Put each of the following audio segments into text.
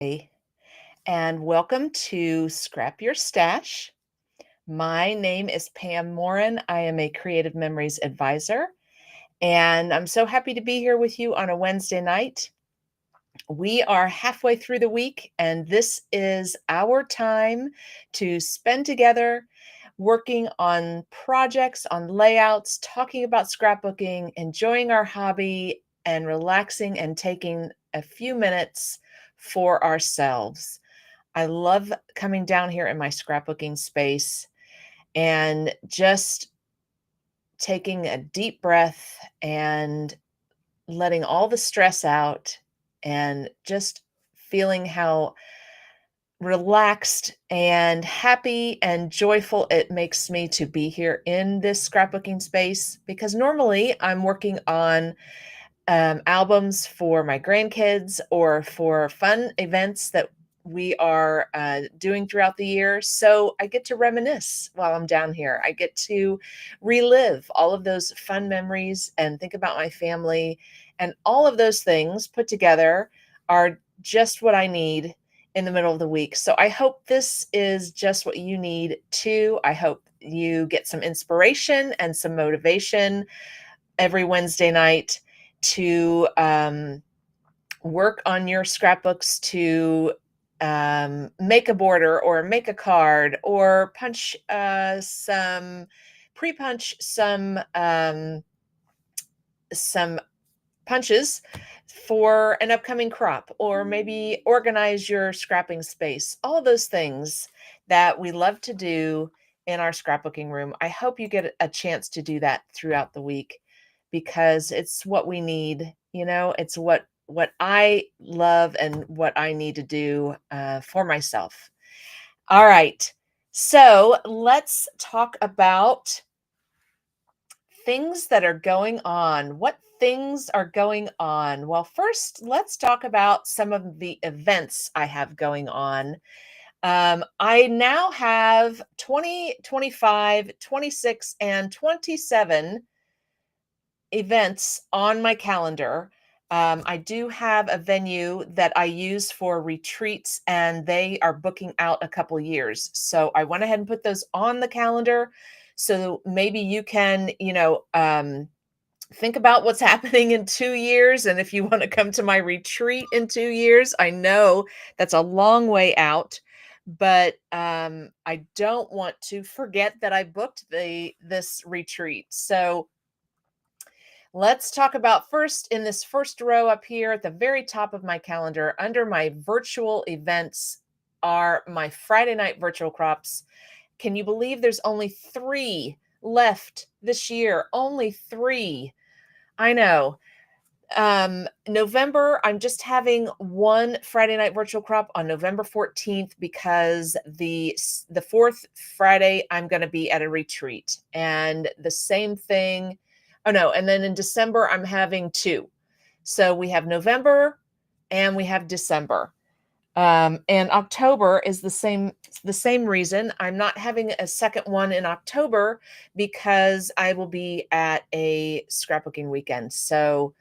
Hey, and welcome to Scrap Your Stash. My name is Pam Morin. I am a Creative Memories advisor, and I'm so happy to be here with you on a Wednesday night. We are halfway through the week, and this is our time to spend together working on projects, on layouts, talking about scrapbooking, enjoying our hobby, and relaxing and taking a few minutes for ourselves. I love coming down here in my scrapbooking space and just taking a deep breath and letting all the stress out and just feeling how relaxed and happy and joyful it makes me to be here in this scrapbooking space, because normally I'm working on albums for my grandkids or for fun events that we are doing throughout the year. So I get to reminisce while I'm down here. I get to relive all of those fun memories and think about my family. And all of those things put together are just what I need in the middle of the week. So I hope this is just what you need too. I hope you get some inspiration and some motivation every Wednesday night to work on your scrapbooks, to make a border or make a card or punch pre-punch some punches for an upcoming crop, or maybe organize your scrapping space. All of those things that we love to do in our scrapbooking room. I hope you get a chance to do that throughout the week, because it's what we need. It's what I love and what I need to do for myself. All right. So let's talk about things that are going on. What things are going on? Well, first, let's talk about some of the events I have going on. I now have 20, 25, 26, and 27 events on my calendar. I do have a venue that I use for retreats, and they are booking out a couple years. So I went ahead and put those on the calendar. So maybe you can, think about what's happening in 2 years. And if you want to come to my retreat in 2 years, I know that's a long way out, but I don't want to forget that I booked this retreat. So let's talk about first, in this first row up here at the very top of my calendar, under my virtual events, are my Friday night virtual crops. Can you believe there's only 3 left this year? Only 3. I know. November, I'm just having one Friday night virtual crop on November 14th, because the fourth Friday I'm going to be at a retreat, and the same thing. Oh no, and then in December I'm having 2. So we have November and we have December. And October is the same reason. I'm not having a second one in October, because I will be at a scrapbooking weekend. So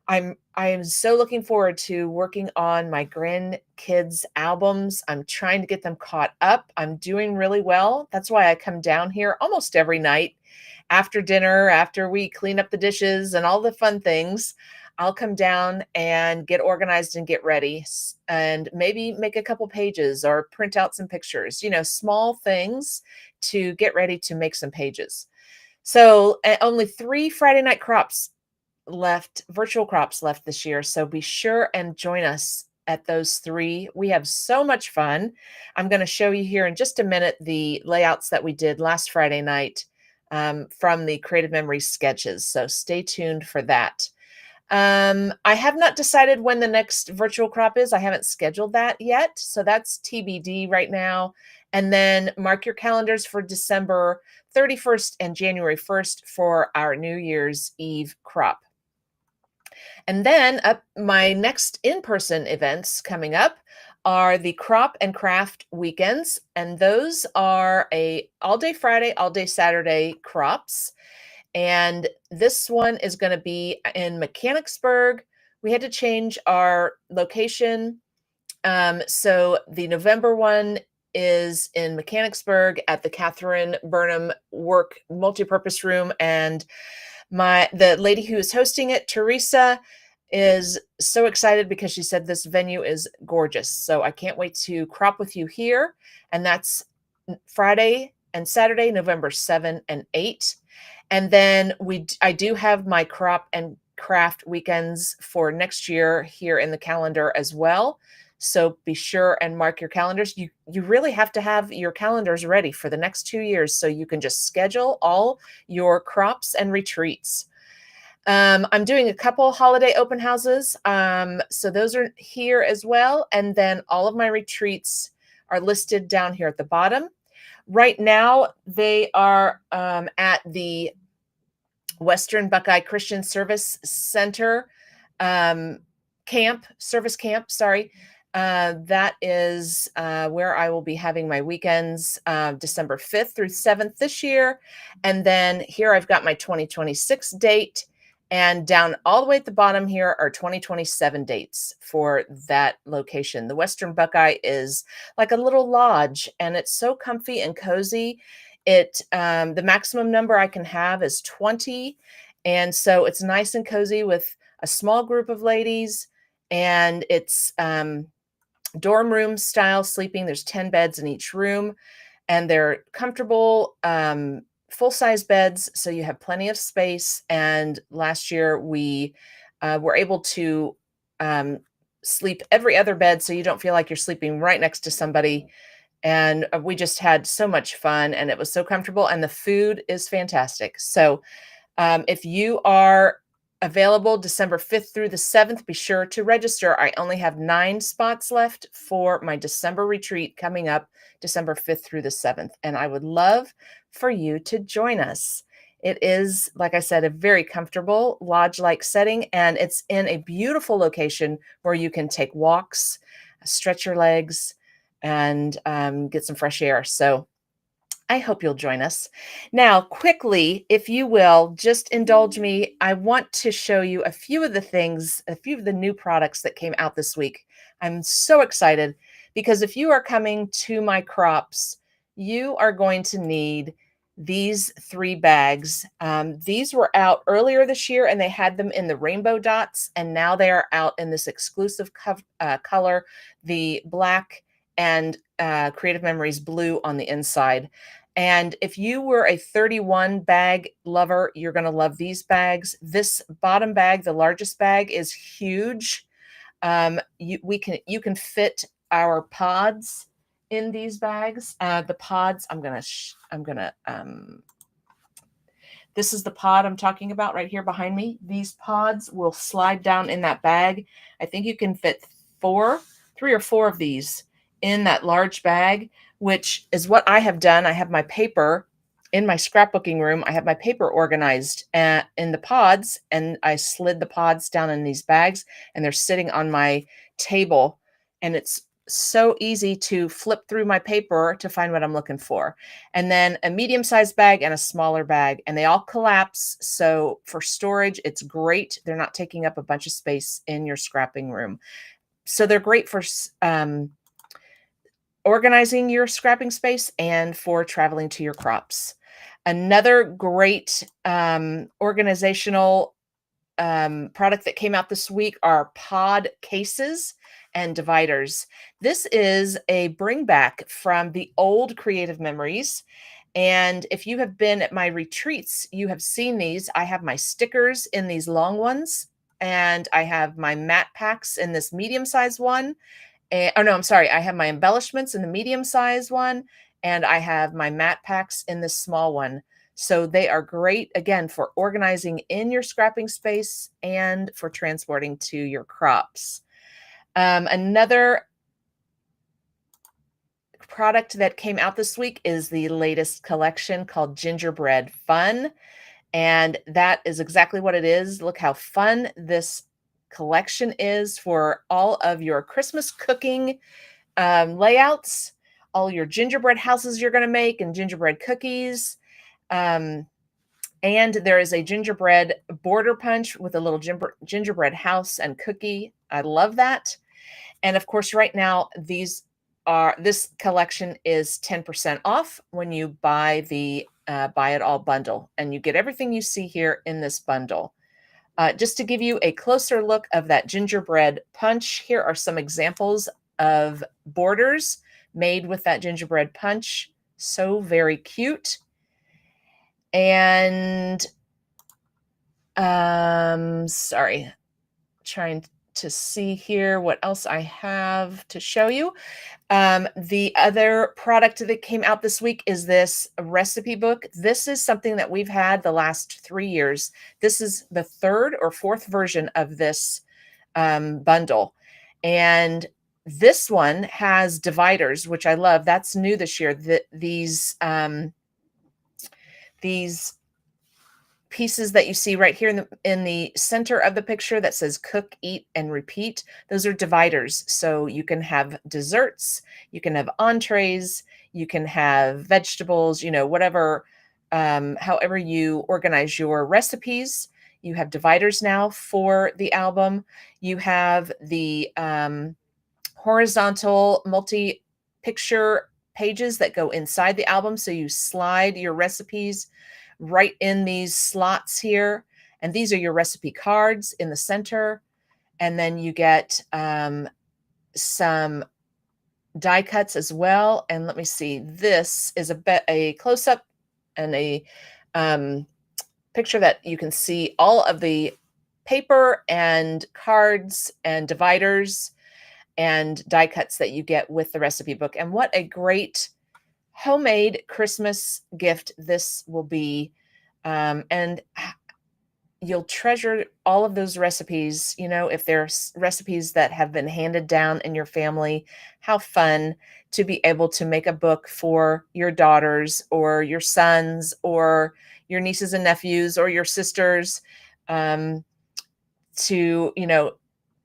I am so looking forward to working on my grandkids' albums. I'm trying to get them caught up. I'm doing really well. That's why I come down here almost every night after dinner, after we clean up the dishes and all the fun things. I'll come down and get organized and get ready, and maybe make a couple pages or print out some pictures, small things to get ready to make some pages. So only 3 Friday night crops left, virtual crops left this year. So be sure and join us at those 3. We have so much fun. I'm going to show you here in just a minute the layouts that we did last Friday night from the Creative Memories sketches. So stay tuned for that. I have not decided when the next virtual crop is. I haven't scheduled that yet. So that's TBD right now. And then mark your calendars for December 31st and January 1st for our New Year's Eve crop. And then my next in-person events coming up are the Crop and Craft weekends. And those are a all-day Friday, all-day Saturday crops. And this one is going to be in Mechanicsburg. We had to change our location So the November one is in Mechanicsburg at the Catherine Burnham Work Multipurpose Room, and the lady who is hosting it, Teresa, is so excited because she said this venue is gorgeous. So I can't wait to crop with you here, and that's Friday and Saturday, November 7 and 8. And then I do have my crop and craft weekends for next year here in the calendar as well. So be sure and mark your calendars. You really have to have your calendars ready for the next 2 years so you can just schedule all your crops and retreats. I'm doing a couple holiday open houses. So those are here as well. And then all of my retreats are listed down here at the bottom. Right now, they are at the Western Buckeye Christian Service Center service camp, sorry. That is where I will be having my weekends, December 5th through 7th this year. And then here I've got my 2026 date. And down all the way at the bottom here are 2027 dates for that location. The Western Buckeye is like a little lodge, and it's so comfy and cozy. The maximum number I can have is 20. And so it's nice and cozy with a small group of ladies, and it's dorm room style sleeping. There's 10 beds in each room, and they're comfortable, full-size beds, so you have plenty of space. And last year we were able to sleep every other bed, so you don't feel like you're sleeping right next to somebody. And we just had so much fun, and it was so comfortable, and the food is fantastic. So if you are available December 5th through the 7th, be sure to register. I only have 9 spots left for my December retreat coming up December 5th through the 7th. And I would love for you to join us. It is, like I said, a very comfortable lodge-like setting, and it's in a beautiful location where you can take walks, stretch your legs, and get some fresh air. So I hope you'll join us. Now, quickly, if you will, just indulge me. I want to show you a few of the new products that came out this week. I'm so excited because if you are coming to my crops, you are going to need these 3 bags. These were out earlier this year, and they had them in the rainbow dots, and now they are out in this exclusive color, the black and Creative Memories blue on the inside. And if you were a 31 bag lover, you're going to love these bags. This bottom bag, the largest bag, is huge. You can fit our pods in these bags. The pods, this is the pod I'm talking about right here behind me. These pods will slide down in that bag. I think you can fit 3 or 4 of these in that large bag, which is what I have done. I have my paper in my scrapbooking room. I have my paper organized in the pods, and I slid the pods down in these bags, and they're sitting on my table, and it's so easy to flip through my paper to find what I'm looking for. And then a medium-sized bag and a smaller bag, and they all collapse. So for storage, it's great. They're not taking up a bunch of space in your scrapping room. So they're great for organizing your scrapping space and for traveling to your crops. Another great organizational product that came out this week are pod cases and dividers. This is a bring back from the old Creative Memories. And if you have been at my retreats, you have seen these. I have my stickers in these long ones, and I have my matte packs in this medium-sized one. I have my embellishments in the medium-sized one, and I have my matte packs in this small one. So they are great, again, for organizing in your scrapping space and for transporting to your crops. Another product that came out this week is the latest collection called Gingerbread Fun. And that is exactly what it is. Look how fun this collection is for all of your Christmas cooking layouts, all your gingerbread houses you're going to make, and gingerbread cookies. And there is a gingerbread border punch with a little gingerbread house and cookie. I love that. And of course, right now, this collection is 10% off when you buy the Buy It All bundle, and you get everything you see here in this bundle. Just to give you a closer look of that gingerbread punch, here are some examples of borders made with that gingerbread punch. So very cute. And sorry, trying to see here what else I have to show you. The other product that came out this week is this recipe book. This is something that we've had the last 3 years. This is the third or fourth version of this bundle. And this one has dividers, which I love. That's new this year. These pieces that you see right here in the center of the picture that says cook, eat, and repeat, those are dividers. So you can have desserts, you can have entrees, you can have vegetables, whatever, however you organize your recipes. You have dividers now for the album. You have the horizontal multi-picture pages that go inside the album. So you slide your recipes right in these slots here. And these are your recipe cards in the center. And then you get some die cuts as well. And let me see, this is a close-up and a picture that you can see all of the paper and cards and dividers and die cuts that you get with the recipe book. And what a great homemade Christmas gift this will be. And you'll treasure all of those recipes. If there's recipes that have been handed down in your family, how fun to be able to make a book for your daughters or your sons or your nieces and nephews or your sisters, to,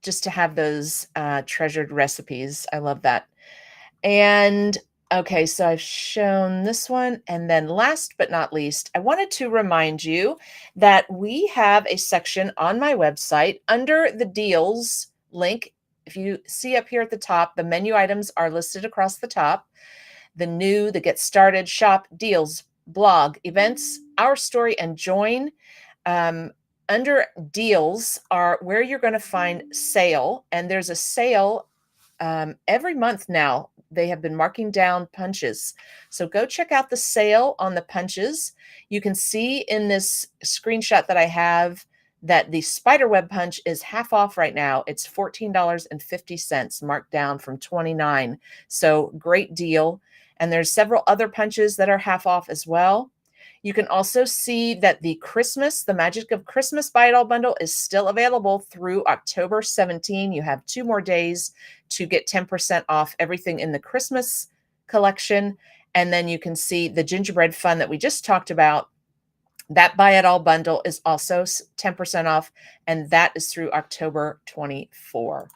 just to have those treasured recipes. I love that. And okay, so I've shown this one. And then last but not least, I wanted to remind you that we have a section on my website under the deals link. If you see up here at the top, the menu items are listed across the top. The Get Started, Shop, Deals, Blog, Events, Our Story, and Join. Under deals are where you're going to find sale. And there's a sale every month now. They have been marking down punches. So go check out the sale on the punches. You can see in this screenshot that I have that the spiderweb punch is half off right now. It's $14.50, marked down from $29. So great deal. And there's several other punches that are half off as well. You can also see that the Magic of Christmas Buy It All bundle is still available through October 17. You have 2 more days to get 10% off everything in the Christmas collection. And then you can see the gingerbread fun that we just talked about. That Buy It All bundle is also 10% off, and that is through October 24.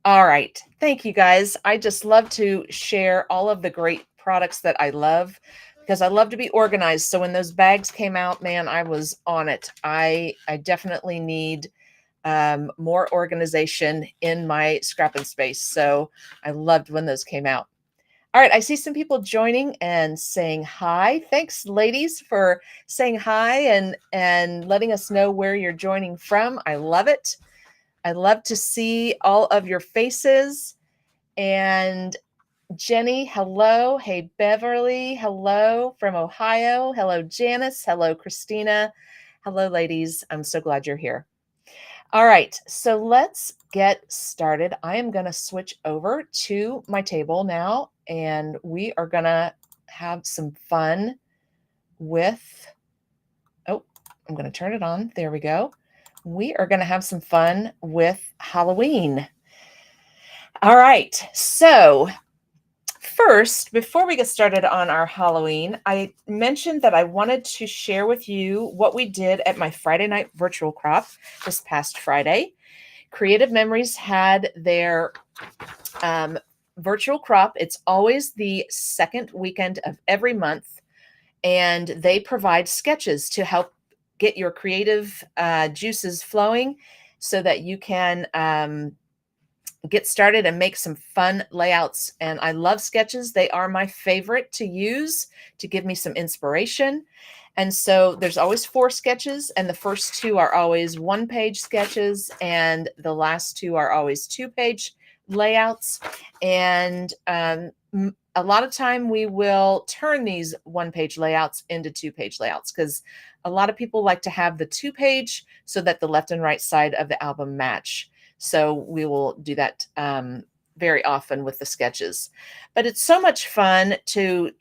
All right. Thank you, guys. I just love to share all of the great products that I love, because I love to be organized. So when those bags came out, man, I was on it. I definitely need more organization in my scrapping space. So I loved when those came out. All right, I see some people joining and saying hi. Thanks, ladies, for saying hi and letting us know where you're joining from. I love it. I love to see all of your faces. And Jenny, hello. Hey, Beverly, hello from Ohio. Hello, Janice. Hello, Christina. Hello, ladies. I'm so glad you're here. All right, so let's get started. I am going to switch over to my table now, and we are going to have some fun with, I'm going to turn it on. There we go. We are going to have some fun with Halloween. All right, so first, before we get started on our Halloween, I mentioned that I wanted to share with you what we did at my Friday night virtual crop this past Friday. Creative Memories had their virtual crop. It's always the second weekend of every month, and they provide sketches to help get your creative juices flowing so that you can get started and make some fun layouts. And I love sketches. They are my favorite to use to give me some inspiration. And so there's always 4 sketches, and the first 2 are always 1-page sketches, and the last 2 are always 2-page layouts. And a lot of time we will turn these 1-page layouts into 2-page layouts, because a lot of people like to have the 2-page so that the left and right side of the album match. So we will do that very often with the sketches. But it's so much fun to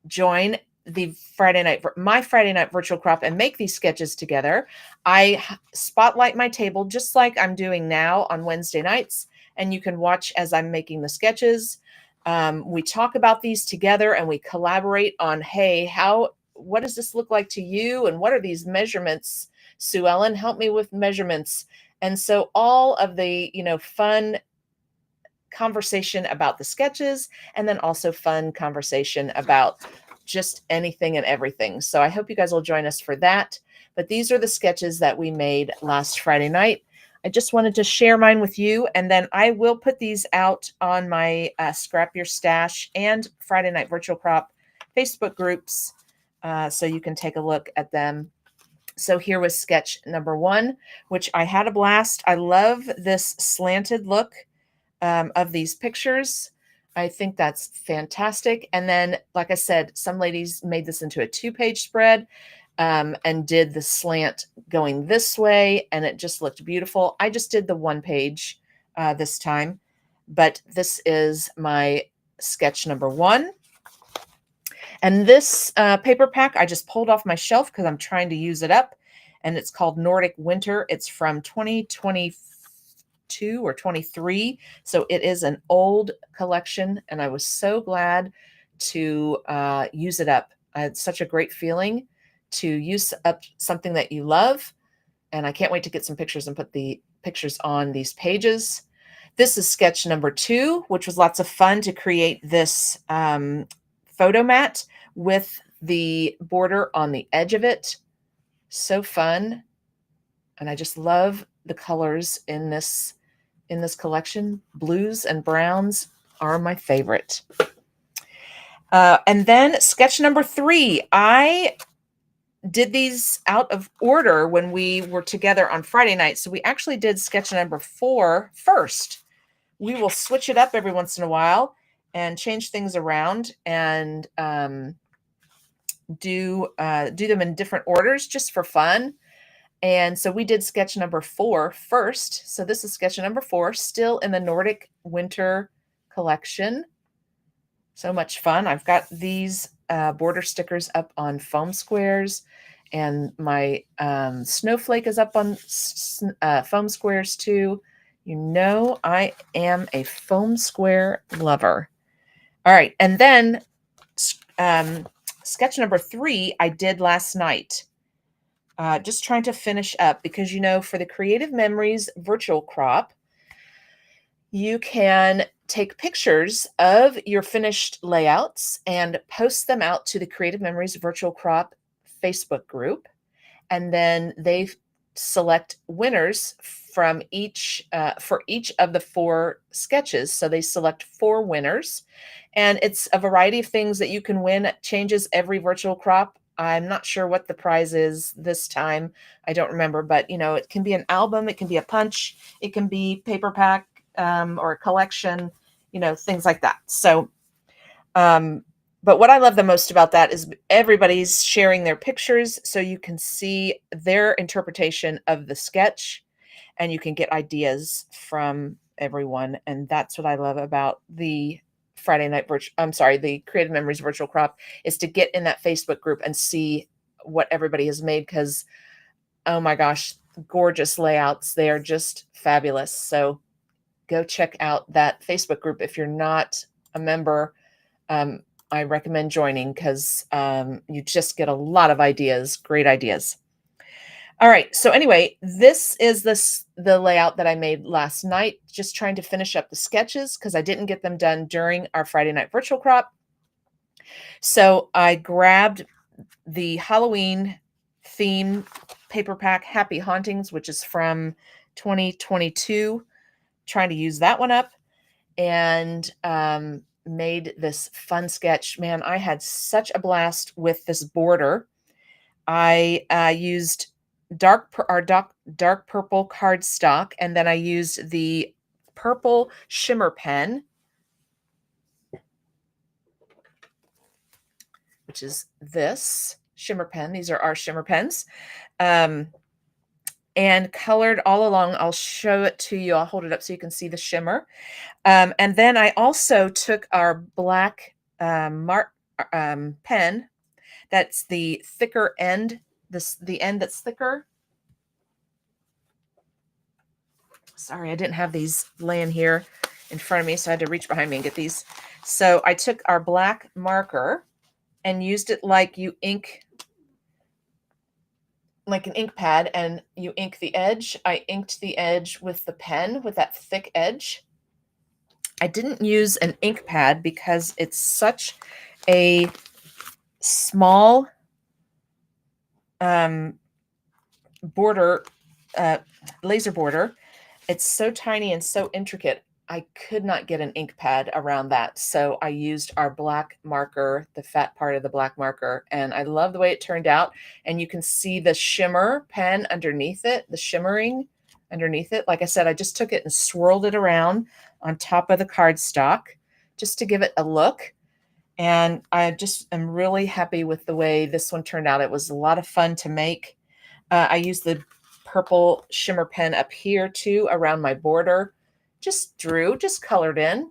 join my Friday night virtual crop and make these sketches together. I spotlight my table just like I'm doing now on Wednesday nights, and you can watch as I'm making the sketches. We talk about these together and we collaborate on, hey, what does this look like to you? And what are these measurements? Sue Ellen, help me with measurements. And so all of the, fun conversation about the sketches, and then also fun conversation about just anything and everything. So I hope you guys will join us for that. But these are the sketches that we made last Friday night. I just wanted to share mine with you, and then I will put these out on my Scrap Your Stash and Friday Night Virtual Crop Facebook groups, so you can take a look at them. So here was sketch number 1, which I had a blast. I love this slanted look of these pictures. I think that's fantastic. And then, like I said, some ladies made this into a 2-page spread and did the slant going this way, and it just looked beautiful. I just did the 1-page this time, but this is my sketch number 1. And this paper pack I just pulled off my shelf because I'm trying to use it up, and it's called Nordic Winter. It's from 2022 or 23, so it is an old collection, and I was so glad to use it up. I had such a great feeling to use up something that you love, and I can't wait to get some pictures and put the pictures on these pages. This is sketch number 2, which was lots of fun to create this photo mat with the border on the edge of it. So fun. And I just love the colors in this collection. Blues and browns are my favorite. And then sketch number 3, I did these out of order when we were together on Friday night. So we actually did sketch number 4 first. We will switch it up every once in a while and change things around and do them in different orders just for fun. And so we did sketch number 4 first. So this is sketch number 4, still in the Nordic Winter collection. So much fun. I've got these border stickers up on foam squares, and my snowflake is up on foam squares too. You know, I am a foam square lover. All right. And then sketch number 3, I did last night. Just trying to finish up because, for the Creative Memories virtual crop, you can take pictures of your finished layouts and post them out to the Creative Memories virtual crop Facebook group. And then they select winners from for each of the 4 sketches. So they select 4 winners, and it's a variety of things that you can win. It changes every virtual crop. I'm not sure what the prize is this time. I don't remember, but it can be an album, it can be a punch, it can be paper pack or a collection, things like that. So, but what I love the most about that is everybody's sharing their pictures, so you can see their interpretation of the sketch, and you can get ideas from everyone. And that's what I love about the the Creative Memories virtual crop, is to get in that Facebook group and see what everybody has made, because, oh my gosh, gorgeous layouts. They are just fabulous. So go check out that Facebook group. If you're not a member, I recommend joining, because you just get a lot of ideas, great ideas. All right. So anyway, this is the layout that I made last night, just trying to finish up the sketches because I didn't get them done during our Friday night virtual crop. So I grabbed the Halloween theme paper pack Happy Hauntings, which is from 2022. trying to use that one up and made this fun sketch. Man, I had such a blast with this border. I used dark purple cardstock, and then I used the purple shimmer pen, which is this shimmer pen. These are our shimmer pens. And colored all along. I'll show it to you. I'll hold it up so you can see the shimmer. And then I also took our black pen. That's the thicker end, the end that's thicker. Sorry, I didn't have these laying here in front of me, so I had to reach behind me and get these. So I took our black marker and used it like you ink, like an ink pad, and you ink the edge. I inked the edge with the pen with that thick edge. I didn't use an ink pad because it's such a small border, laser border. It's so tiny and so intricate. I could not get an ink pad around that. So I used our black marker, the fat part of the black marker, and I love the way it turned out. And you can see the shimmer pen underneath it, the shimmering underneath it. Like I said, I just took it and swirled it around on top of the cardstock just to give it a look. And I just am really happy with the way this one turned out. It was a lot of fun to make. I used the purple shimmer pen up here too around my border. Just colored in,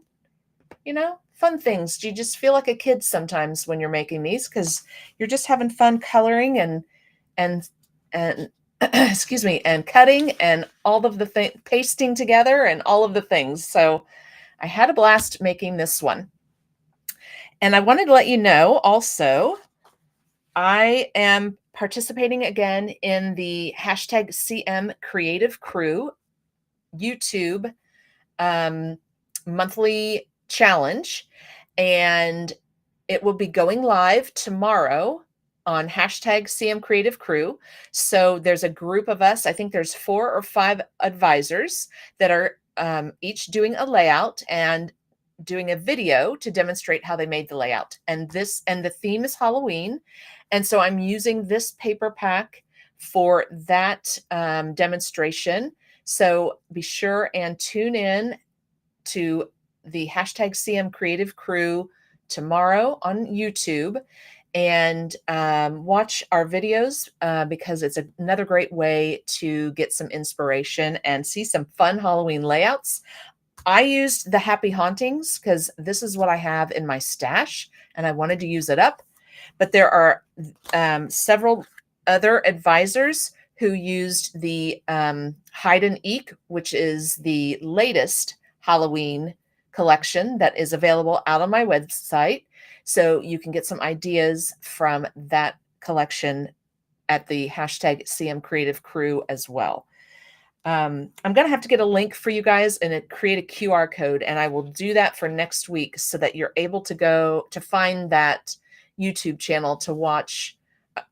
fun things. You just feel like a kid sometimes when you're making these because you're just having fun coloring and excuse me, and cutting and all of the pasting together and all of the things. So I had a blast making this one. And I wanted to let you know also, I am participating again in the hashtag CM Creative Crew YouTube monthly challenge, and it will be going live tomorrow on hashtag CM Creative Crew. So there's a group of us, I think there's 4 or 5 advisors that are each doing a layout and doing a video to demonstrate how they made the layout. And the theme is Halloween. And so I'm using this paper pack for that demonstration. So be sure and tune in to the hashtag CM Creative Crew tomorrow on YouTube and watch our videos because it's another great way to get some inspiration and see some fun Halloween layouts. I used the Happy Hauntings because this is what I have in my stash and I wanted to use it up. But there are several other advisors who used the Hide and Eek, which is the latest Halloween collection that is available out on my website. So you can get some ideas from that collection at the hashtag CM Creative Crew as well. I'm going to have to get a link for you guys and create a QR code, and I will do that for next week so that you're able to go to find that YouTube channel to watch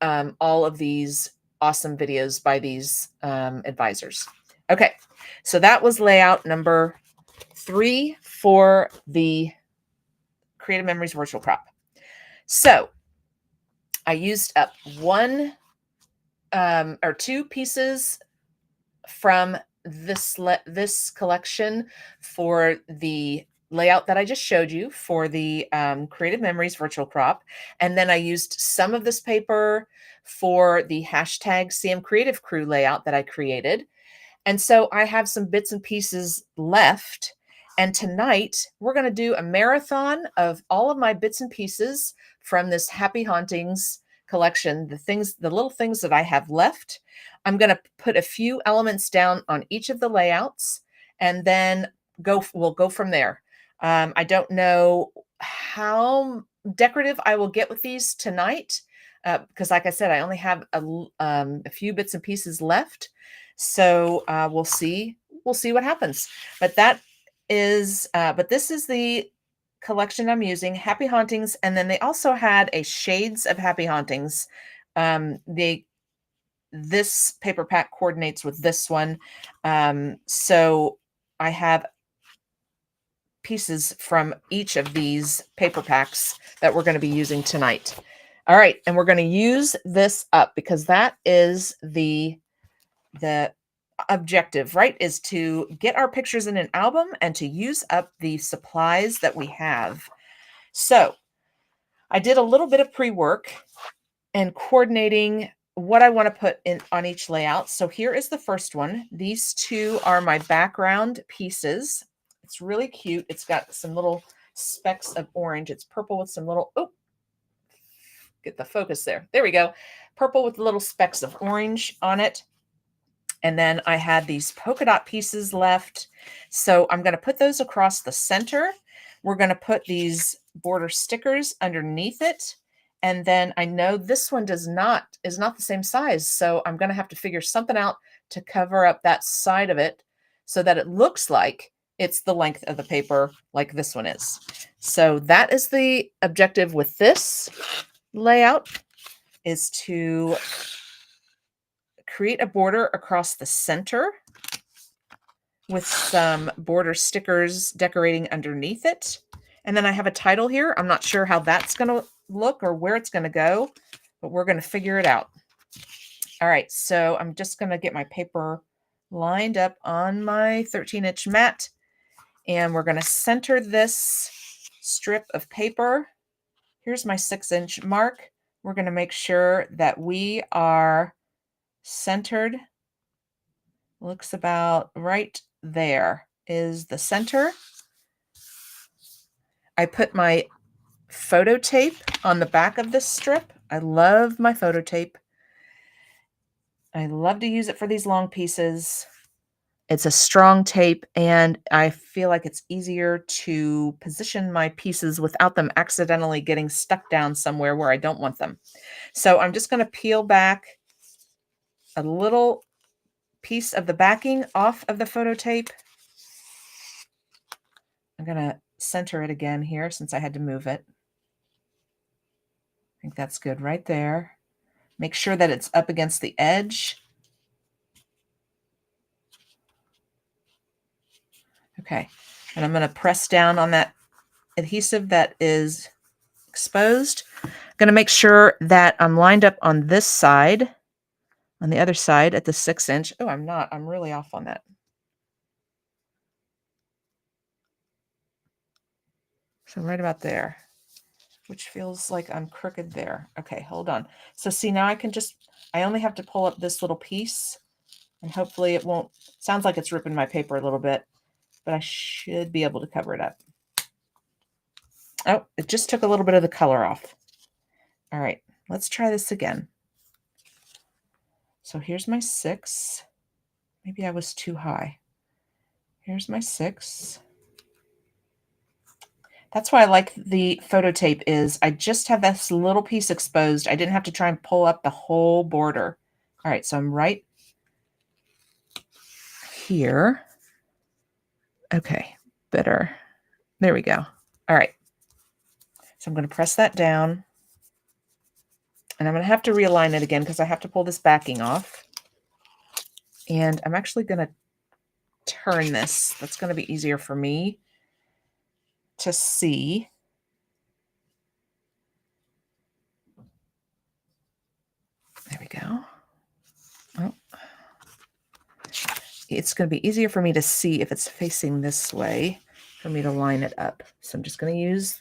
all of these awesome videos by these advisors. Okay, so that was layout number 3 for the Creative Memories Virtual Crop. So I used up 1 or 2 pieces from this collection for the layout that I just showed you for the Creative Memories Virtual Crop. And then I used some of this paper for the hashtag CM Creative Crew layout that I created. And so I have some bits and pieces left. And tonight we're going to do a marathon of all of my bits and pieces from this Happy Hauntings collection, the little things that I have left. I'm going to put a few elements down on each of the layouts and then we'll go from there. I don't know how decorative I will get with these tonight because like I said, I only have a few bits and pieces left. So we'll see what happens. But this is the collection I'm using, Happy Hauntings, and then they also had a Shades of Happy Hauntings. This paper pack coordinates with this one. So I have pieces from each of these paper packs that we're going to be using tonight. All right, and we're going to use this up because that is the objective, right? Is to get our pictures in an album and to use up the supplies that we have. So I did a little bit of pre-work and coordinating what I want to put in on each layout. So here is the first one. These two are my background pieces. It's really cute. It's got some little specks of orange. It's purple with some little, oh, get the focus there. There we go. Purple with little specks of orange on it. And then I had these polka dot pieces left. So I'm going to put those across the center. We're going to put these border stickers underneath it. And then I know this one is not the same size. So I'm going to have to figure something out to cover up that side of it so that it looks like it's the length of the paper like this one is. So that is the objective with this layout, is to create a border across the center with some border stickers decorating underneath it. And then I have a title here. I'm not sure how that's going to look or where it's going to go, but we're going to figure it out. All right, so I'm just going to get my paper lined up on my 13-inch mat, and we're going to center this strip of paper. Here's my 6-inch mark. We're going to make sure that we are centered. Looks about right there is the center. I put my photo tape on the back of this strip. I love my photo tape. I love to use it for these long pieces. It's a strong tape, and I feel like it's easier to position my pieces without them accidentally getting stuck down somewhere where I don't want them. So I'm just going to peel back a little piece of the backing off of the photo tape. I'm going to center it again here since I had to move it. I think that's good right there. Make sure that it's up against the edge. Okay, and I'm going to press down on that adhesive that is exposed. I'm going to make sure that I'm lined up on this side, on the other side at the 6-inch. Oh, I'm not. I'm really off on that. So right about there, which feels like I'm crooked there. Okay, hold on. So see, now I only have to pull up this little piece, and hopefully it won't, sounds like it's ripping my paper a little bit, but I should be able to cover it up. Oh, it just took a little bit of the color off. All right, let's try this again. So here's my 6. Maybe I was too high. Here's my 6. That's why I like the photo tape is I just have this little piece exposed. I didn't have to try and pull up the whole border. All right, so I'm right here. Okay, better. There we go. All right. So I'm going to press that down. And I'm going to have to realign it again because I have to pull this backing off. And I'm actually going to turn this. That's going to be easier for me to see. There we go. Oh. It's going to be easier for me to see if it's facing this way for me to line it up. So I'm just going to use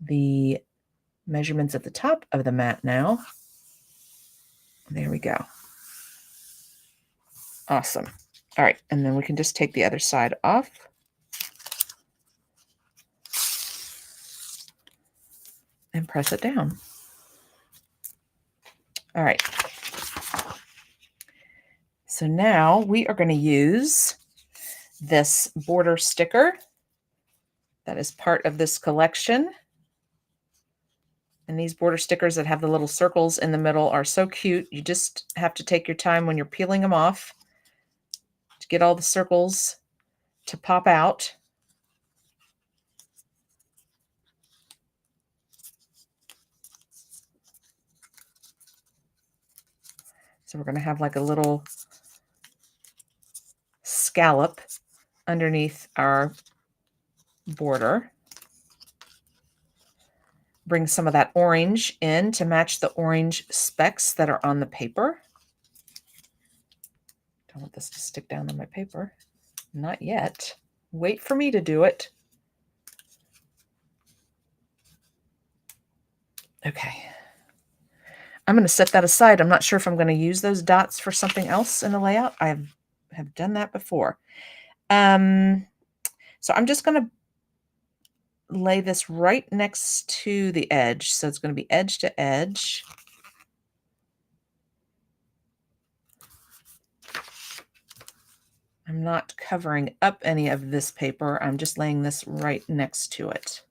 the measurements at the top of the mat now. There we go. Awesome. All right. And then we can just take the other side off. And press it down. All right. So now we are going to use this border sticker that is part of this collection. And these border stickers that have the little circles in the middle are so cute. You just have to take your time when you're peeling them off to get all the circles to pop out. So we're going to have like a little scallop underneath our border. Bring some of that orange in to match the orange specks that are on the paper. Don't want this to stick down on my paper. Not yet. Wait for me to do it. Okay. I'm going to set that aside. I'm not sure if I'm going to use those dots for something else in the layout. I have done that before. So I'm just going to lay this right next to the edge. So it's going to be edge to edge. I'm not covering up any of this paper. I'm just laying this right next to it.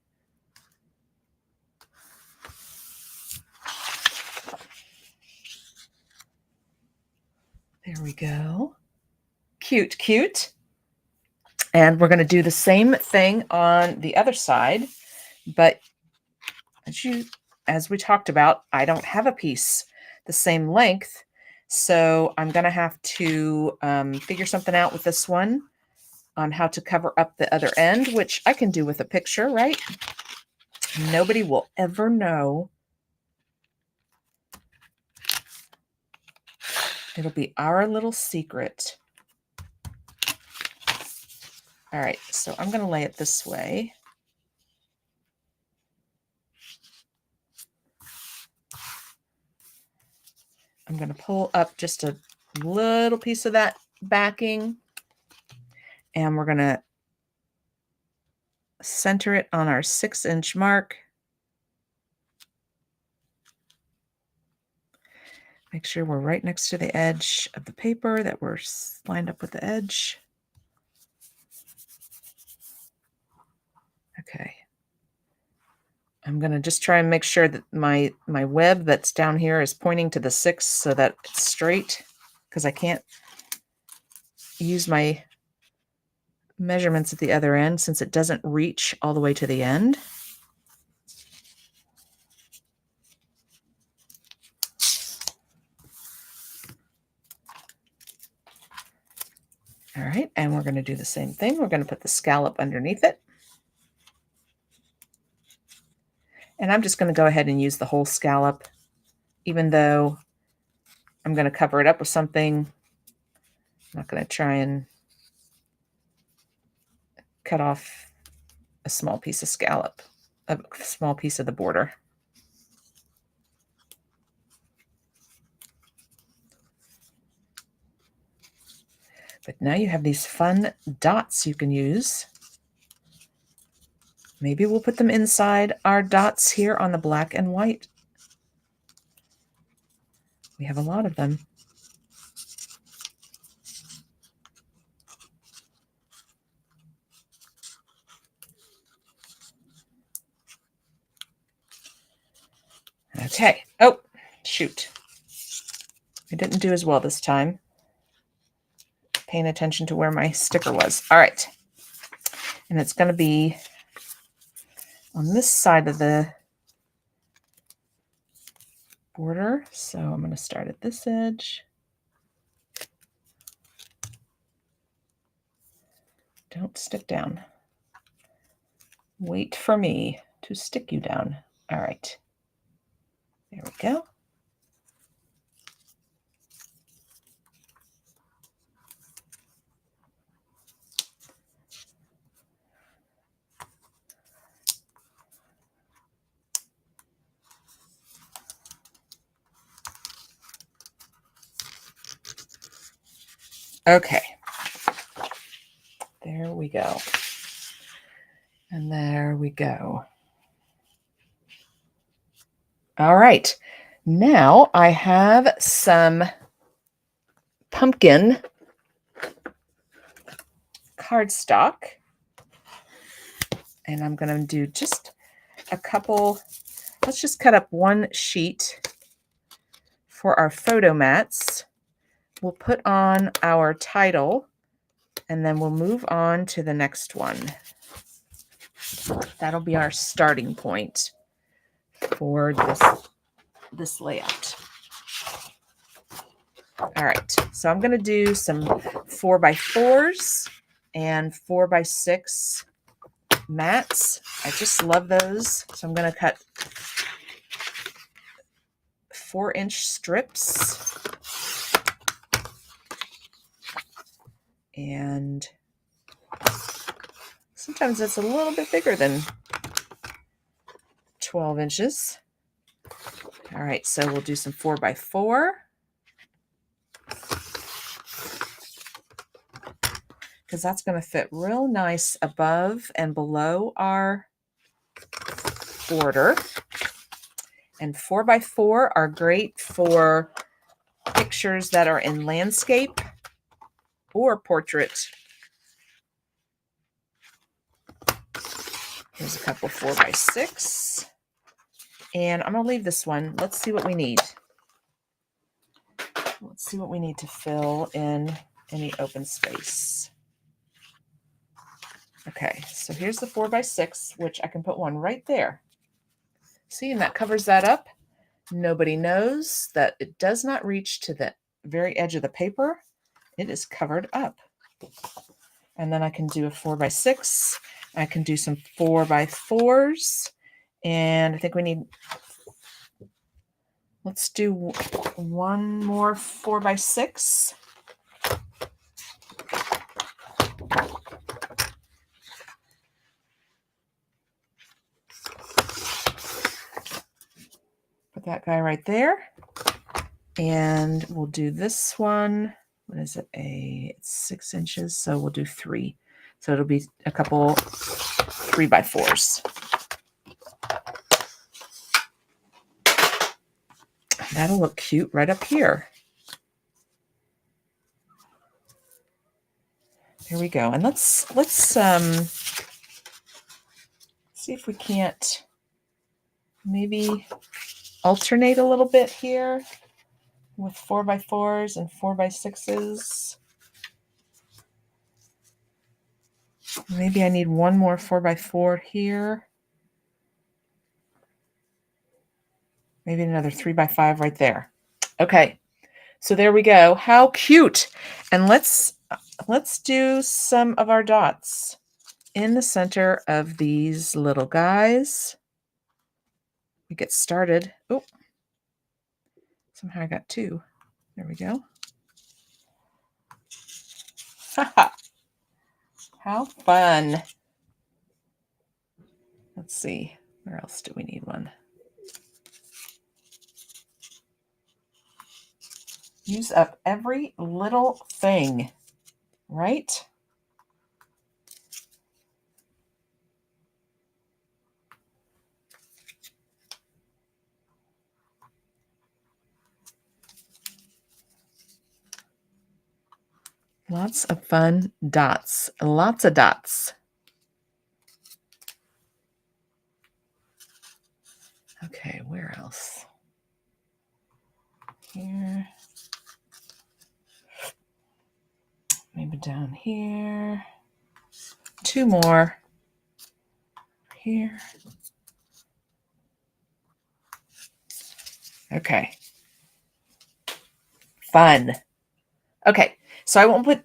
There we go. Cute, cute. And we're going to do the same thing on the other side, but as we talked about, I don't have a piece the same length, so I'm going to have to figure something out with this one on how to cover up the other end, which I can do with a picture, right? Nobody will ever know. It'll be our little secret. All right, so I'm going to lay it this way. I'm going to pull up just a little piece of that backing, and we're going to center it on our 6-inch mark. Make sure we're right next to the edge of the paper, that we're lined up with the edge. Okay. I'm going to just try and make sure that my web that's down here is pointing to the 6 so that it's straight, because I can't use my measurements at the other end since it doesn't reach all the way to the end. All right, and we're going to do the same thing. We're going to put the scallop underneath it. And I'm just going to go ahead and use the whole scallop, even though I'm going to cover it up with something. I'm not going to try and cut off a small piece of scallop, a small piece of the border. But now you have these fun dots you can use. Maybe we'll put them inside our dots here on the black and white. We have a lot of them. Okay. Oh, shoot. I didn't do as well this time. Paying attention to where my sticker was. All right. And it's going to be on this side of the border. So I'm going to start at this edge. Don't stick down. Wait for me to stick you down. All right. There we go. Okay. There we go. And there we go. All right. Now I have some pumpkin cardstock. And I'm going to do just a couple. Let's just cut up one sheet for our photo mats. We'll put on our title, and then we'll move on to the next one. That'll be our starting point for this layout. All right, so I'm going to do some 4x4s. and 4x6 mats. I just love those. So I'm going to cut 4-inch strips. And sometimes it's a little bit bigger than 12 inches. All right, so we'll do some 4x4. Because that's going to fit real nice above and below our border. And 4x4 are great for pictures that are in landscape or portrait. Here's a couple 4x6. And I'm going to leave this one. Let's see what we need. Let's see what we need to fill in any open space. Okay, so here's the 4x6, which I can put one right there. See, and that covers that up. Nobody knows that it does not reach to the very edge of the paper. It is covered up. And then I can do a 4x6. I can do some 4x4s. And I think we need, let's do one more 4x6. Put that guy right there. And we'll do this one. What is it? It's 6 inches. So we'll do 3. So it'll be a couple 3x4s. That'll look cute right up here. There we go. And let's see if we can't maybe alternate a little bit here with 4x4s and 4x6s. Maybe I need one more 4x4 here. Maybe another 3x5 right there. Okay, so there we go. How cute. And let's do some of our dots in the center of these little guys. We get started. Oh, somehow I got 2. There we go. How fun. Let's see. Where else do we need one? Use up every little thing, right? Lots of fun dots. Lots of dots. Okay, where else? Here. Maybe down here. 2 more. Here. Okay. Fun. Okay. So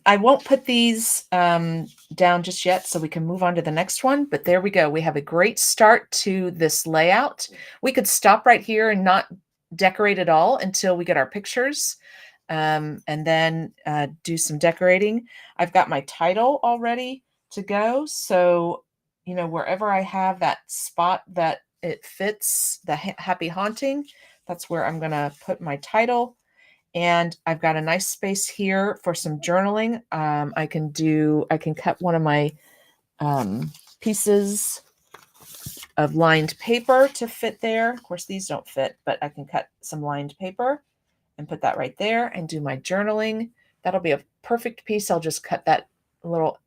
I won't put these down just yet, so we can move on to the next one. But there we go. We have a great start to this layout. We could stop right here and not decorate at all until we get our pictures, and then do some decorating. I've got my title all ready to go. So, you know, wherever I have that spot that it fits, the happy haunting, that's where I'm going to put my title. And I've got a nice space here for some journaling. I can cut one of my pieces of lined paper to fit there. Of course, these don't fit, but I can cut some lined paper and put that right there and do my journaling. That'll be a perfect piece. I'll just cut that little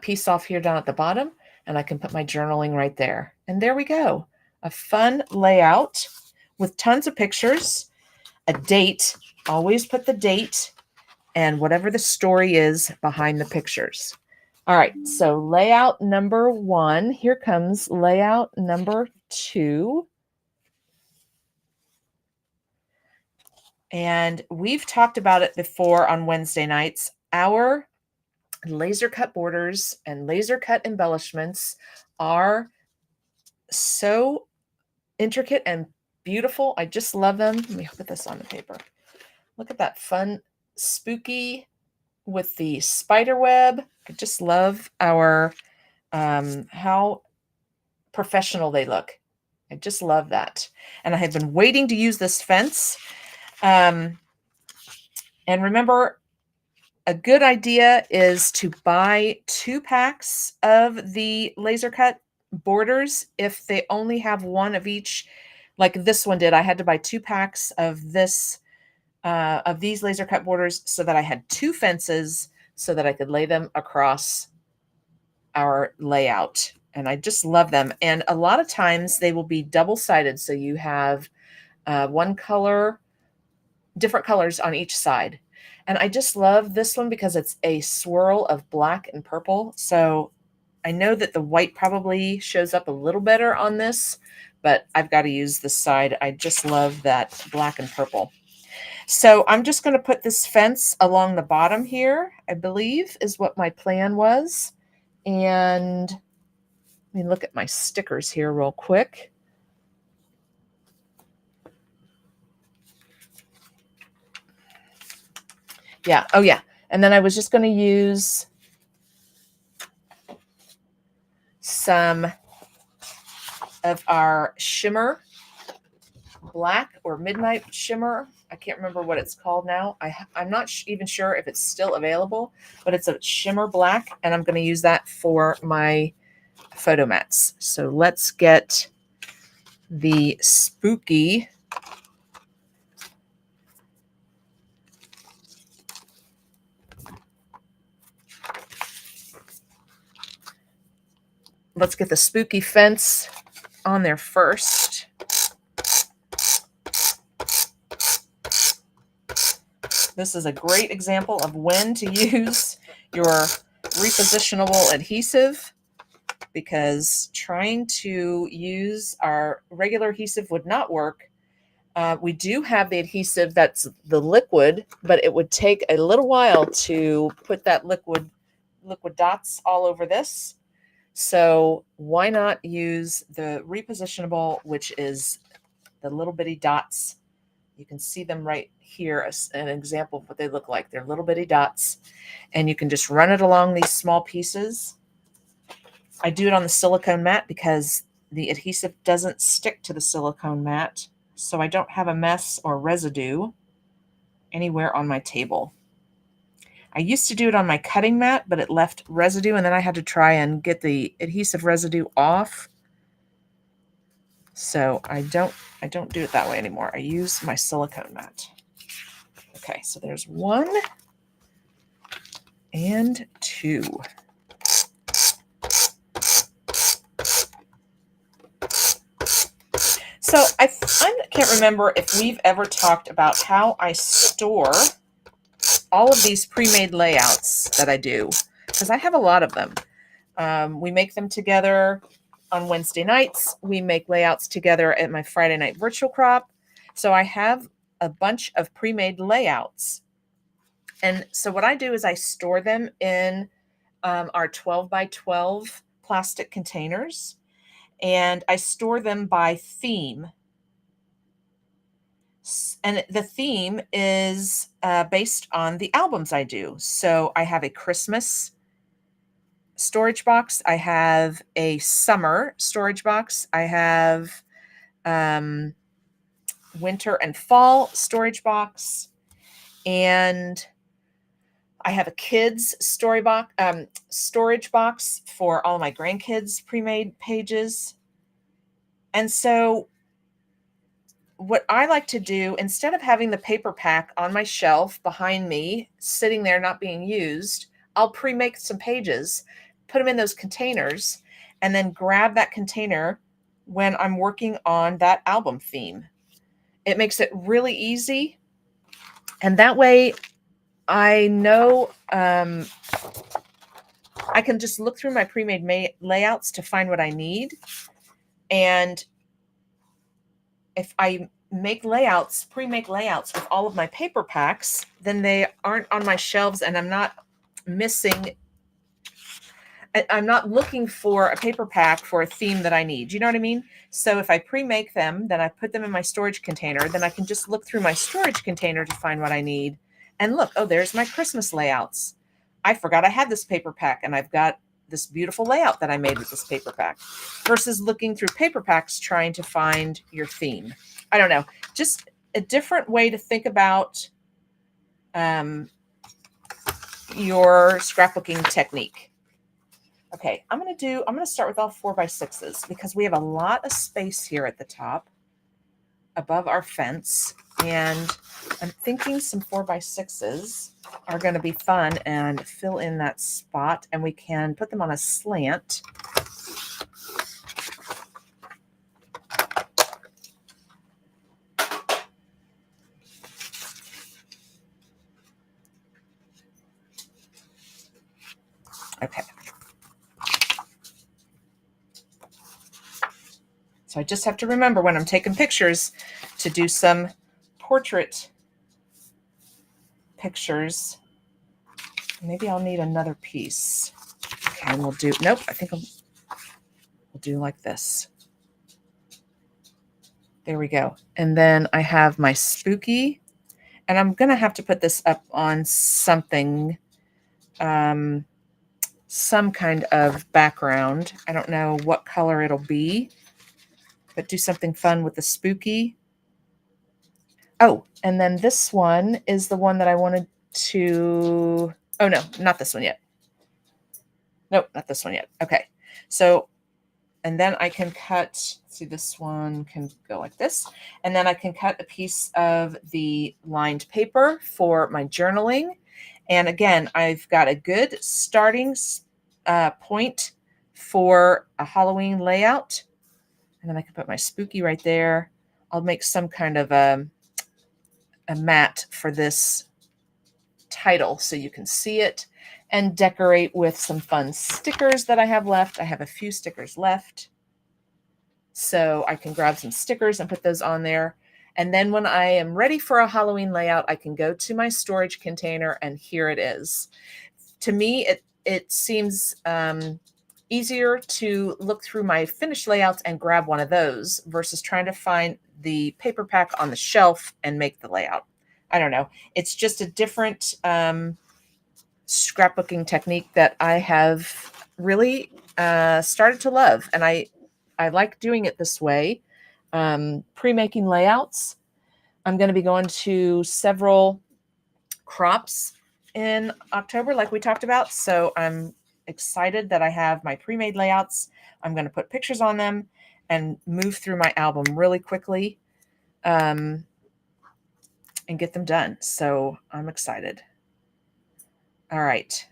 piece off here down at the bottom, and I can put my journaling right there. And there we go. A fun layout with tons of pictures. A date, always put the date and whatever the story is behind the pictures. All right, so layout number 1. Here comes layout number 2. And we've talked about it before on Wednesday nights. Our laser cut borders and laser cut embellishments are so intricate and beautiful. I just love them. Let me put this on the paper. Look at that fun, spooky with the spider web. I just love our, how professional they look. I just love that. And I have been waiting to use this fence. And remember, a good idea is to buy 2 packs of the laser cut borders if they only have one of each, like this one did. I had to buy 2 packs of this, of these laser cut borders so that I had 2 fences so that I could lay them across our layout. And I just love them. And a lot of times they will be double-sided. So you have one color, different colors on each side. And I just love this one because it's a swirl of black and purple. So I know that the white probably shows up a little better on this, but I've got to use this side. I just love that black and purple. So I'm just going to put this fence along the bottom here, I believe is what my plan was. And let me look at my stickers here real quick. Yeah. Oh, yeah. And then I was just going to use some of our shimmer black or midnight shimmer. I can't remember what it's called now. I'm not even sure if it's still available, but it's a shimmer black, and I'm going to use that for my photo mats. So let's get the spooky fence on there first. This is a great example of when to use your repositionable adhesive, because trying to use our regular adhesive would not work. We do have the adhesive that's the liquid, but it would take a little while to put that liquid dots all over this. So why not use the repositionable, which is the little bitty dots. You can see them right here as an example of what they look like. They're little bitty dots, and you can just run it along these small pieces. I do it on the silicone mat because the adhesive doesn't stick to the silicone mat, so I don't have a mess or residue anywhere on my table. I used to do it on my cutting mat, but it left residue, and then I had to try and get the adhesive residue off. So I don't do it that way anymore. I use my silicone mat. Okay, so there's 1 and 2. So I can't remember if we've ever talked about how I store all of these pre-made layouts that I do, because I have a lot of them. We make them together on Wednesday nights. We make layouts together at my Friday night virtual crop. So I have a bunch of pre-made layouts. And so what I do is I store them in our 12 by 12 plastic containers, and I store them by theme. And the theme is based on the albums I do. So I have a Christmas storage box. I have a summer storage box. I have winter and fall storage box. And I have a kids storage box for all my grandkids' pre-made pages. And so what I like to do, instead of having the paper pack on my shelf behind me, sitting there not being used, I'll pre-make some pages, put them in those containers, and then grab that container when I'm working on that album theme. It makes it really easy. And that way I know I can just look through my pre-made layouts to find what I need. And if I make layouts, pre-make layouts with all of my paper packs, then they aren't on my shelves and I'm not missing I'm not looking for a paper pack for a theme that I need. You know what I mean? So if I pre-make them, then I put them in my storage container, then I can just look through my storage container to find what I need. And look, oh, there's my Christmas layouts. I forgot I had this paper pack, and I've got this beautiful layout that I made with this paper pack, versus looking through paper packs trying to find your theme. I don't know, just a different way to think about your scrapbooking technique. Okay, I'm going to start with all 4x6s because we have a lot of space here at the top above our fence. And I'm thinking some 4x6s are going to be fun and fill in that spot, and we can put them on a slant. Okay. So I just have to remember when I'm taking pictures to do some portrait pictures. Maybe I'll need another piece. Okay, and we'll do, nope, I think we'll do like this. There we go. And then I have my spooky, and I'm going to have to put this up on something, some kind of background. I don't know what color it'll be, but do something fun with the spooky. Oh, and then this one is the one that I wanted to, oh no, not this one yet. Nope, not this one yet. Okay. So, and then I can cut, see, this one can go like this. And then I can cut a piece of the lined paper for my journaling. And again, I've got a good starting point for a Halloween layout. And then I can put my spooky right there. I'll make some kind of a mat for this title so you can see it, and decorate with some fun stickers that I have left. I have a few stickers left, so I can grab some stickers and put those on there. And then when I am ready for a Halloween layout, I can go to my storage container, and here it is. To me, it seems easier to look through my finished layouts and grab one of those versus trying to find the paper pack on the shelf and make the layout. I don't know. It's just a different scrapbooking technique that I have really started to love. And I like doing it this way, pre-making layouts. I'm going to be going to several crops in October, like we talked about. So I'm excited that I have my pre-made layouts. I'm going to put pictures on them and move through my album really quickly and get them done. So I'm excited. All right.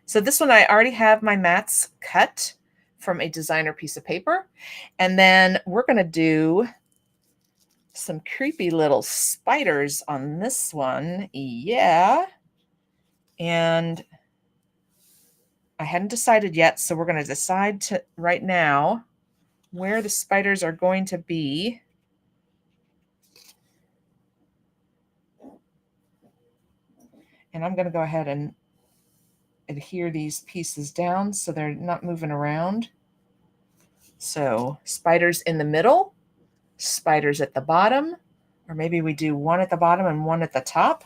So this one, I already have my mats cut from a designer piece of paper. And then we're going to do some creepy little spiders on this one. Yeah. And I hadn't decided yet, so we're going to decide right now where the spiders are going to be. And I'm going to go ahead and adhere these pieces down so they're not moving around. So spiders in the middle, spiders at the bottom, or maybe we do one at the bottom and one at the top.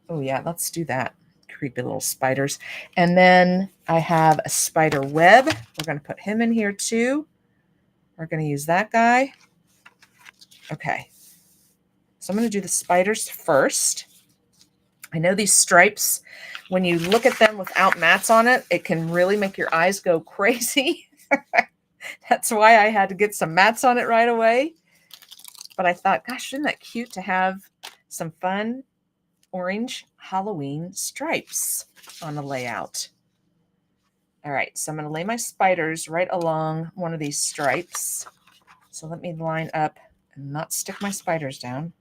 Oh yeah, let's do that. Creepy little spiders. And then I have a spider web. We're going to put him in here too. We're going to use that guy. Okay. So I'm going to do the spiders first. I know these stripes, when you look at them without mats on it, it can really make your eyes go crazy. That's why I had to get some mats on it right away. But I thought, gosh, isn't that cute to have some fun orange Halloween stripes on the layout? All right, so I'm going to lay my spiders right along one of these stripes. So let me line up and not stick my spiders down.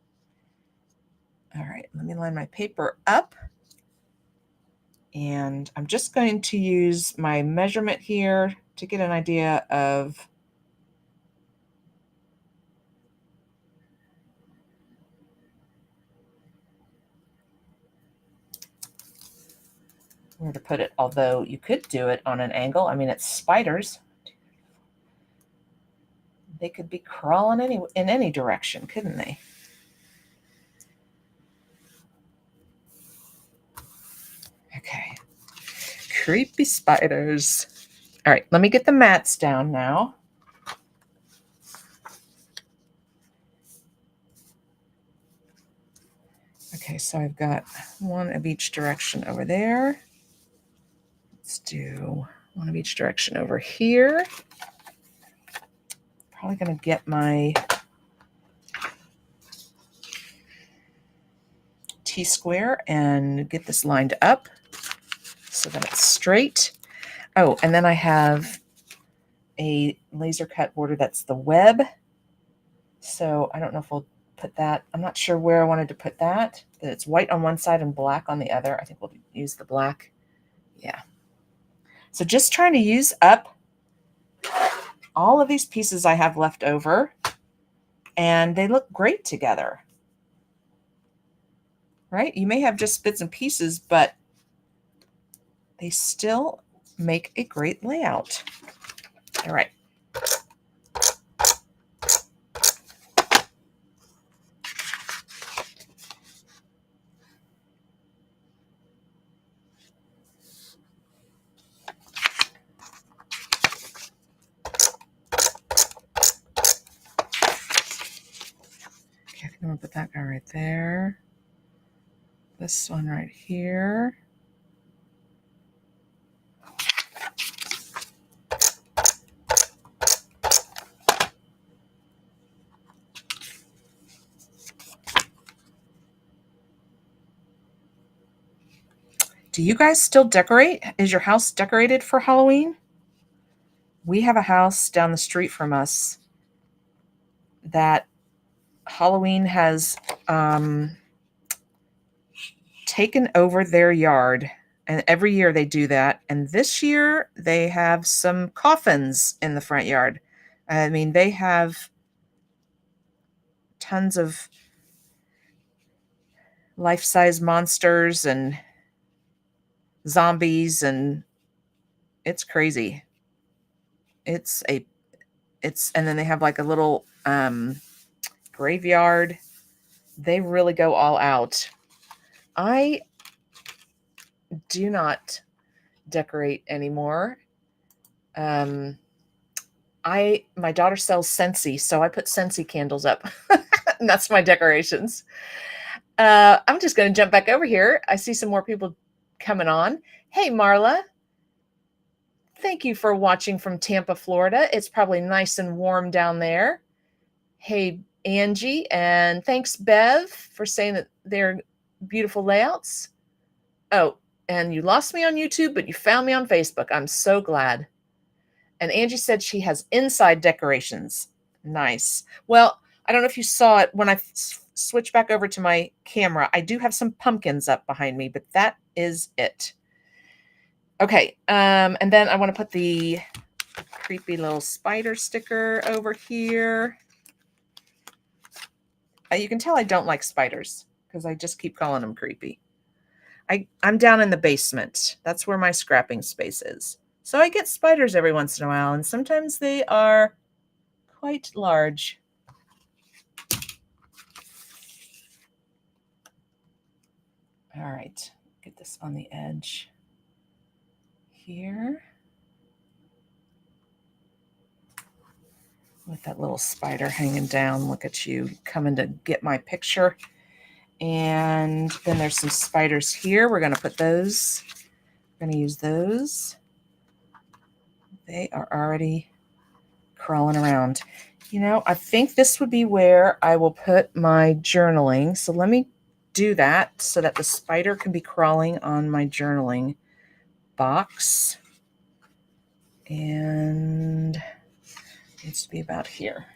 All right, let me line my paper up. And I'm just going to use my measurement here to get an idea of where to put it, although you could do it on an angle. I mean, it's spiders. They could be crawling in any direction, couldn't they? Okay. Creepy spiders. All right, let me get the mats down now. Okay, so I've got one of each direction over there. Let's do one of each direction over here. Probably going to get my T-square and get this lined up so that it's straight. Oh, and then I have a laser cut border that's the web. So I don't know if we'll put that. I'm not sure where I wanted to put that. It's white on one side and black on the other. I think we'll use the black. Yeah. So just trying to use up all of these pieces I have left over, and they look great together. Right? You may have just bits and pieces, but they still make a great layout. All right. Okay, I think I'm gonna put that guy right there. This one right here. Do you guys still decorate? Is your house decorated for Halloween? We have a house down the street from us that Halloween has taken over their yard. And every year they do that. And this year they have some coffins in the front yard. I mean, they have tons of life-size monsters and zombies, and it's crazy. And then they have like a little graveyard. They really go all out. I do not decorate anymore. My daughter sells Scentsy, so I put Scentsy candles up. And that's my decorations. I'm just going to jump back over here. I see some more people coming on. Hey, Marla. Thank you for watching from Tampa, Florida. It's probably nice and warm down there. Hey, Angie, and thanks, Bev, for saying that they're beautiful layouts. Oh, and you lost me on YouTube, but you found me on Facebook. I'm so glad. And Angie said she has inside decorations. Nice. Well, I don't know if you saw it when I switch back over to my camera. I do have some pumpkins up behind me, but that is it. Okay, and then I want to put the creepy little spider sticker over here. You can tell I don't like spiders because I just keep calling them creepy. I'm down in the basement. That's where my scrapping space is. So I get spiders every once in a while, and sometimes they are quite large. All right, get this on the edge here. With that little spider hanging down. Look at you coming to get my picture. And then there's some spiders here. We're going to put those. We're going to use those. They are already crawling around. You know, I think this would be where I will put my journaling. So let me do that so that the spider can be crawling on my journaling box. And it needs to be about here.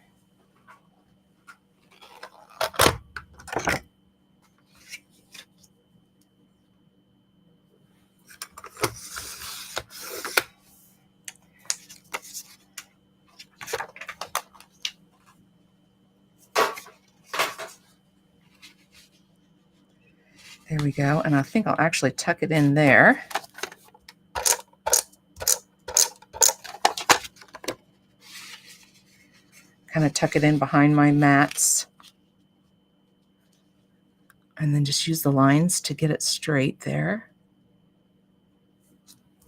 There we go. And I think I'll actually tuck it in there. kind of tuck it in behind my mats. And then just use the lines to get it straight there.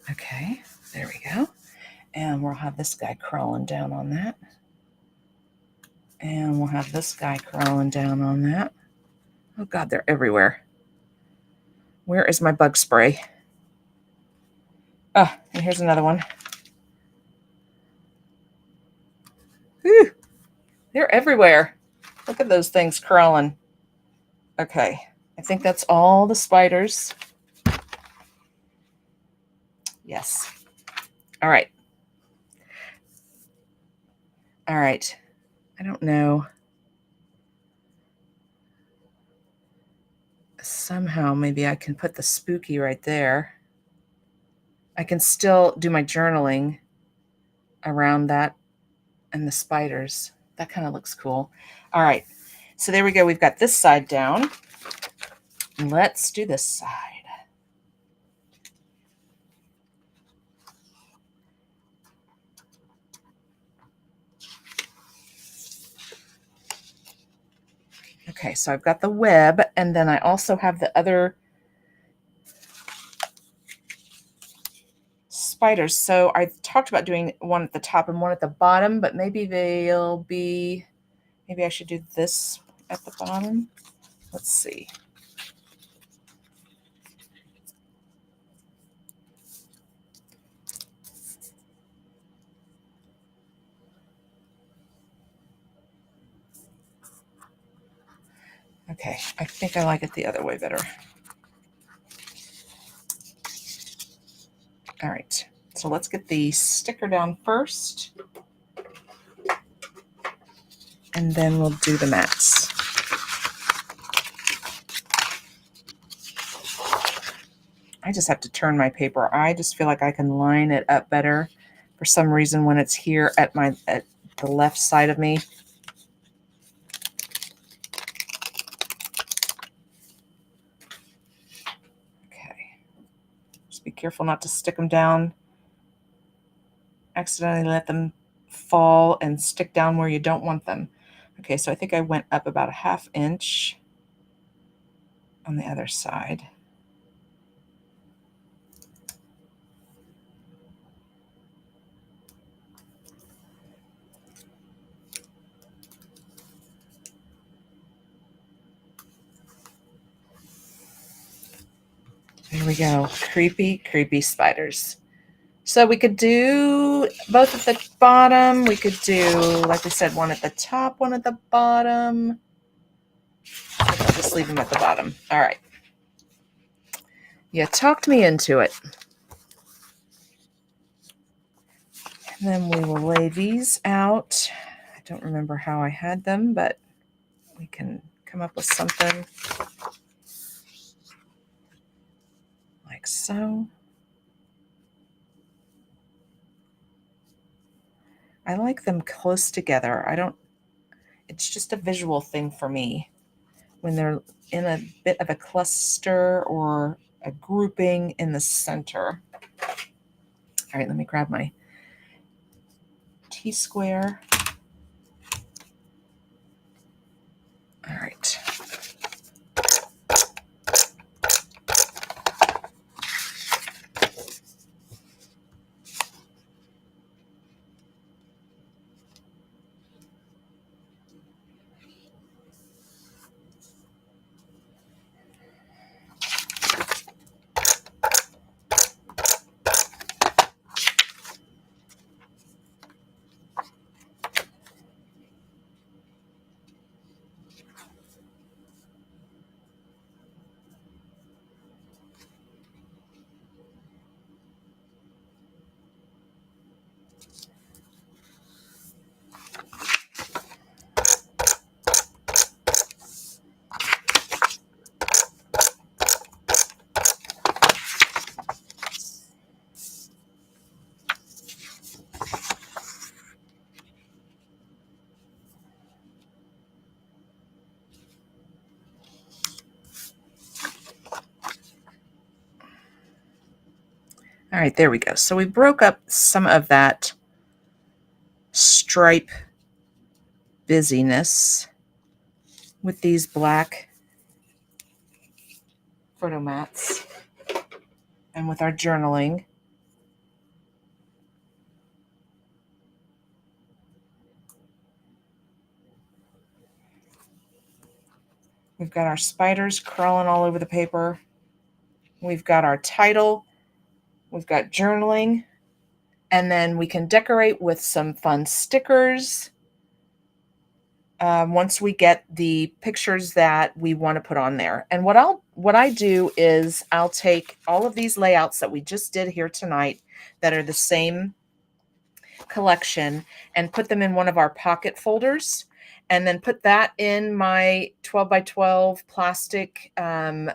Okay, there we go. And we'll have this guy crawling down on that. And we'll have this guy crawling down on that. Oh God, they're everywhere. Where is my bug spray? Oh, and here's another one. Whew, they're everywhere. Look at those things crawling. Okay, I think that's all the spiders. Yes. All right. All right. I don't know. Somehow maybe I can put the spooky right there. I can still do my journaling around that and the spiders. That kind of looks cool. All right. So there we go. We've got this side down. Let's do this side. Okay, so I've got the web, and then I also have the other spiders. So I talked about doing one at the top and one at the bottom, but maybe they'll be, maybe I should do this at the bottom. Let's see. Okay, I think I like it the other way better. All right, so let's get the sticker down first, and then we'll do the mats. I just have to turn my paper. I just feel like I can line it up better for some reason when it's here at the left side of me. Okay. Just be careful not to stick them down. Accidentally let them fall and stick down where you don't want them. Okay, so I think I went up about a 1/2 inch on the other side. There we go. Creepy, creepy spiders. So we could do both at the bottom. We could do, like we said, one at the top, one at the bottom. I'll just leave them at the bottom. All right. You talked me into it. And then we will lay these out. I don't remember how I had them, but we can come up with something like so. I like them close together. It's just a visual thing for me when they're in a bit of a cluster or a grouping in the center. All right, let me grab my T-square. All right. All right, there we go. So we broke up some of that stripe busyness with these black photo mats and with our journaling. We've got our spiders crawling all over the paper. We've got our title. We've got journaling. And then we can decorate with some fun stickers once we get the pictures that we want to put on there. And what I do is I'll take all of these layouts that we just did here tonight that are the same collection and put them in one of our pocket folders, and then put that in my 12 by 12 plastic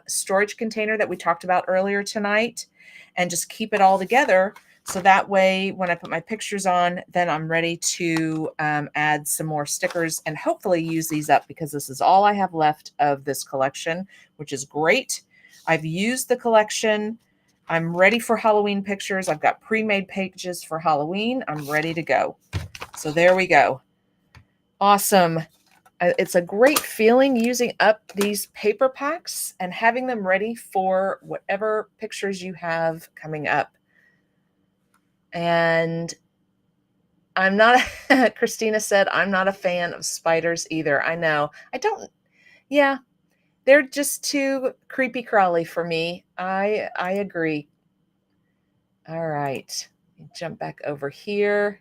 storage container that we talked about earlier tonight, and just keep it all together. So that way, when I put my pictures on, then I'm ready to add some more stickers and hopefully use these up, because this is all I have left of this collection, which is great. I've used the collection. I'm ready for Halloween pictures. I've got pre-made pages for Halloween. I'm ready to go. So there we go. Awesome. It's a great feeling using up these paper packs and having them ready for whatever pictures you have coming up. And I'm not, Christina said, I'm not a fan of spiders either. I know. Yeah, they're just too creepy crawly for me. I agree. All right, jump back over here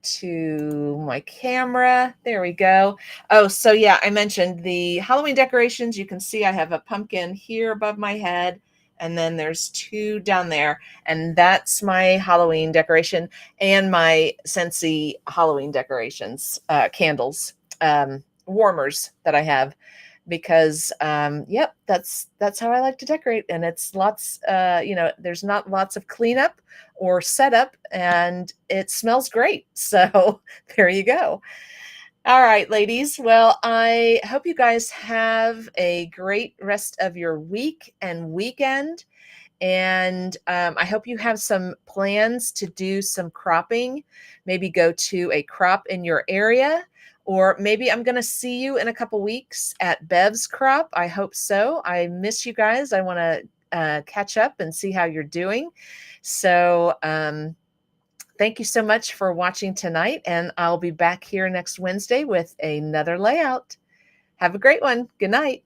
to my camera. There we go. Oh, so yeah, I mentioned the Halloween decorations. You can see I have a pumpkin here above my head, and then there's two down there, and that's my Halloween decoration, and my Scentsy Halloween decorations, candles, warmers that I have, because yep, that's how I like to decorate. And it's lots, there's not lots of cleanup or setup, and it smells great. So there you go. All right, ladies. Well, I hope you guys have a great rest of your week and weekend. And I hope you have some plans to do some cropping. Maybe go to a crop in your area, or maybe I'm going to see you in a couple weeks at Bev's crop. I hope so. I miss you guys. I want to catch up and see how you're doing. So thank you so much for watching tonight, and I'll be back here next Wednesday with another layout. Have a great one. Good night.